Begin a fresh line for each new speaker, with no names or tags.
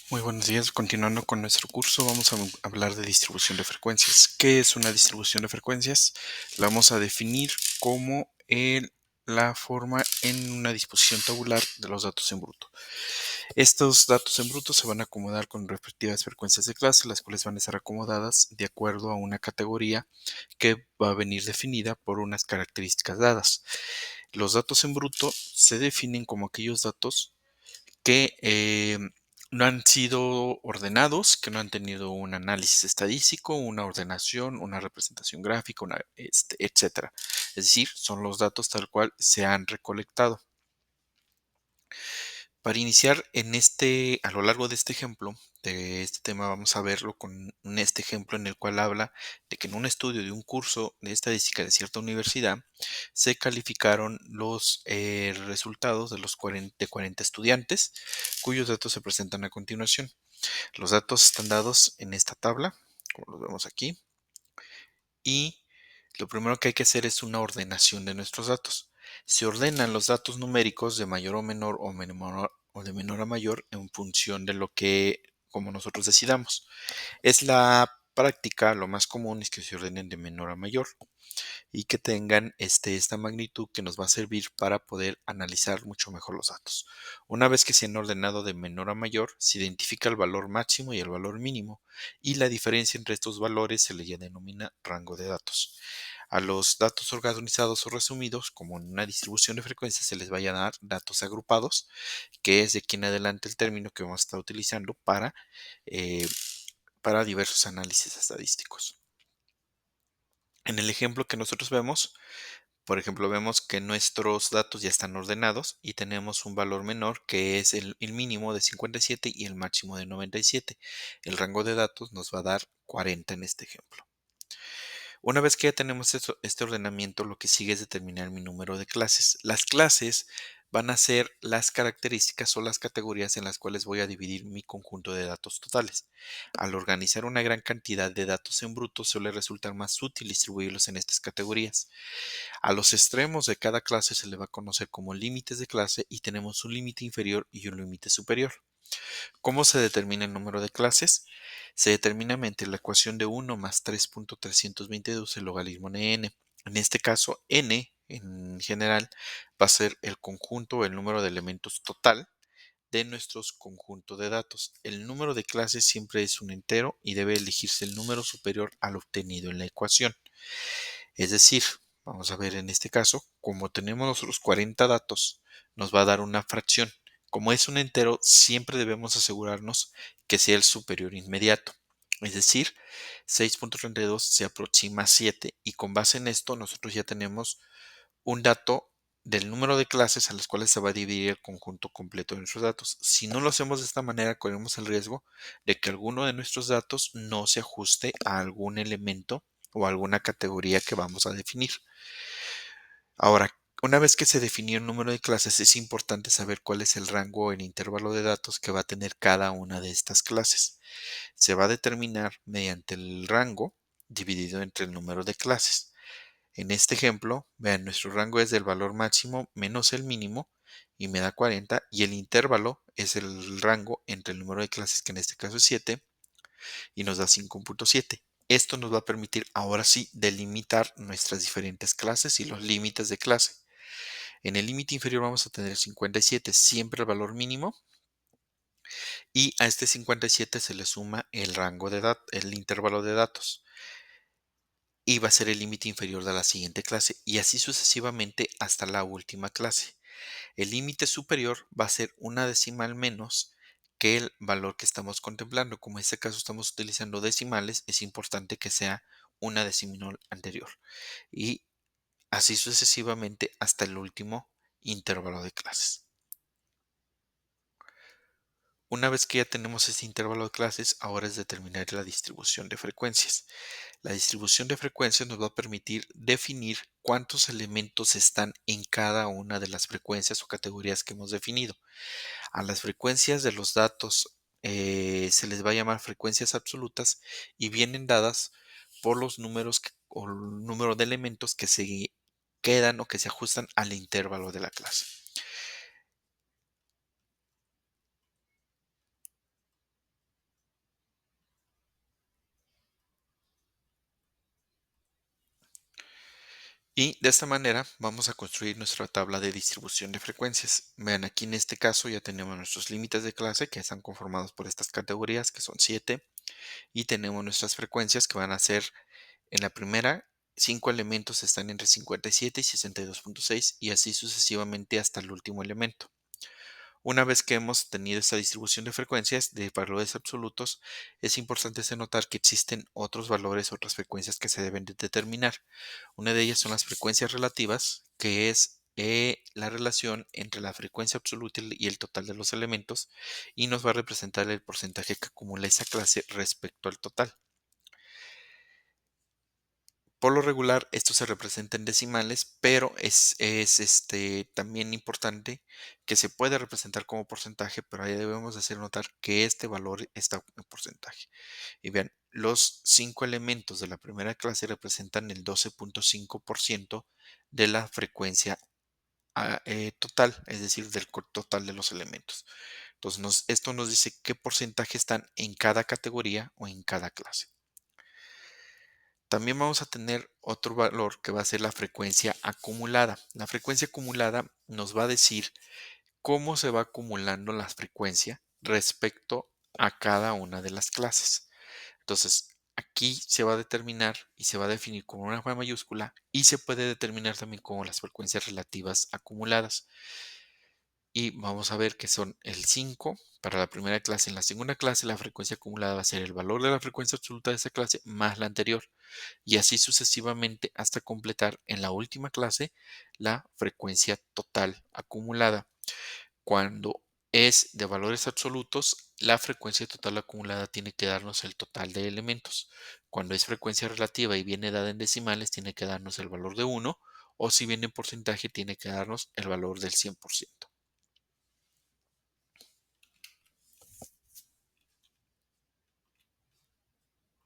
Muy buenos días. Continuando con nuestro curso, vamos a hablar de distribución de frecuencias. ¿Qué es una distribución de frecuencias? La vamos a definir como la forma en una disposición tabular de los datos en bruto. Estos datos en bruto se van a acomodar con respectivas frecuencias de clase, las cuales van a estar acomodadas de acuerdo a una categoría que va a venir definida por unas características dadas. Los datos en bruto se definen como aquellos datos que no han sido ordenados, que no han tenido un análisis estadístico, una ordenación, una representación gráfica, etcétera. Es decir, son los datos tal cual se han recolectado. Para iniciar a lo largo de este ejemplo, de este tema, vamos a verlo con este ejemplo en el cual habla de que en un estudio de un curso de estadística de cierta universidad se calificaron los resultados de 40 estudiantes, cuyos datos se presentan a continuación. Los datos están dados en esta tabla, como los vemos aquí, y lo primero que hay que hacer es una ordenación de nuestros datos. Se ordenan los datos numéricos de mayor o menor o de menor a mayor en función de lo que como nosotros decidamos. Es la práctica, lo más común es que se ordenen de menor a mayor y que tengan esta magnitud que nos va a servir para poder analizar mucho mejor los datos. Una vez que se han ordenado de menor a mayor, se identifica el valor máximo y el valor mínimo, y la diferencia entre estos valores se le denomina rango de datos. A los datos organizados o resumidos, como en una distribución de frecuencias, se les va a dar datos agrupados, que es de aquí en adelante el término que vamos a estar utilizando eh, para diversos análisis estadísticos. En el ejemplo que nosotros vemos, por ejemplo, vemos que nuestros datos ya están ordenados y tenemos un valor menor que es el mínimo de 57 y el máximo de 97. El rango de datos nos va a dar 40 en este ejemplo. Una vez que ya tenemos este ordenamiento, lo que sigue es determinar mi número de clases. Las clases van a ser las características o las categorías en las cuales voy a dividir mi conjunto de datos totales. Al organizar una gran cantidad de datos en bruto, suele resultar más útil distribuirlos en estas categorías. A los extremos de cada clase se le va a conocer como límites de clase y tenemos un límite inferior y un límite superior. ¿Cómo se determina el número de clases? Se determina mediante la ecuación de 1 más 3.322 el logaritmo de n. En este caso, n en general va a ser el conjunto o el número de elementos total de nuestros conjuntos de datos. El número de clases siempre es un entero y debe elegirse el número superior al obtenido en la ecuación. Es decir, vamos a ver en este caso, como tenemos nosotros 40 datos, nos va a dar una fracción. Como es un entero, siempre debemos asegurarnos que sea el superior inmediato. Es decir, 6.32 se aproxima a 7 y con base en esto nosotros ya tenemos un dato del número de clases a las cuales se va a dividir el conjunto completo de nuestros datos. Si no lo hacemos de esta manera, corremos el riesgo de que alguno de nuestros datos no se ajuste a algún elemento o alguna categoría que vamos a definir. Ahora, una vez que se definió el número de clases, es importante saber cuál es el rango o el intervalo de datos que va a tener cada una de estas clases. Se va a determinar mediante el rango dividido entre el número de clases. En este ejemplo, vean, nuestro rango es del valor máximo menos el mínimo y me da 40, y el intervalo es el rango entre el número de clases, que en este caso es 7, y nos da 5.7. Esto nos va a permitir ahora sí delimitar nuestras diferentes clases y los límites de clase. En el límite inferior vamos a tener 57, siempre el valor mínimo, y a este 57 se le suma el rango de datos, el intervalo de datos, y va a ser el límite inferior de la siguiente clase, y así sucesivamente hasta la última clase. El límite superior va a ser una decimal menos que el valor que estamos contemplando. Como en este caso estamos utilizando decimales, es importante que sea una decimal anterior. Y así sucesivamente hasta el último intervalo de clases. Una vez que ya tenemos este intervalo de clases, ahora es determinar la distribución de frecuencias. La distribución de frecuencias nos va a permitir definir cuántos elementos están en cada una de las frecuencias o categorías que hemos definido. A las frecuencias de los datos se les va a llamar frecuencias absolutas y vienen dadas por los números o el número de elementos que se quedan o que se ajustan al intervalo de la clase. Y de esta manera vamos a construir nuestra tabla de distribución de frecuencias. Vean, aquí en este caso ya tenemos nuestros límites de clase que están conformados por estas categorías que son 7 y tenemos nuestras frecuencias que van a ser en la primera, 5 elementos están entre 57 y 62.6 y así sucesivamente hasta el último elemento. Una vez que hemos tenido esta distribución de frecuencias de valores absolutos, es importante notar que existen otros valores, otras frecuencias que se deben de determinar. Una de ellas son las frecuencias relativas, que es la relación entre la frecuencia absoluta y el total de los elementos, y nos va a representar el porcentaje que acumula esa clase respecto al total. Por lo regular, esto se representa en decimales, pero es también importante que se puede representar como porcentaje, pero ahí debemos de hacer notar que este valor está en porcentaje. Y vean, los 5 elementos de la primera clase representan el 12.5% de la frecuencia total, es decir, del total de los elementos. Entonces, esto nos dice qué porcentaje están en cada categoría o en cada clase. También vamos a tener otro valor que va a ser la frecuencia acumulada. La frecuencia acumulada nos va a decir cómo se va acumulando la frecuencia respecto a cada una de las clases. Entonces, aquí se va a determinar y se va a definir con una F mayúscula y se puede determinar también como las frecuencias relativas acumuladas. Y vamos a ver que son el 5 para la primera clase. En la segunda clase, la frecuencia acumulada va a ser el valor de la frecuencia absoluta de esa clase más la anterior y así sucesivamente hasta completar en la última clase la frecuencia total acumulada. Cuando es de valores absolutos, la frecuencia total acumulada tiene que darnos el total de elementos. Cuando es frecuencia relativa y viene dada en decimales, tiene que darnos el valor de 1, o si viene en porcentaje, tiene que darnos el valor del 100%.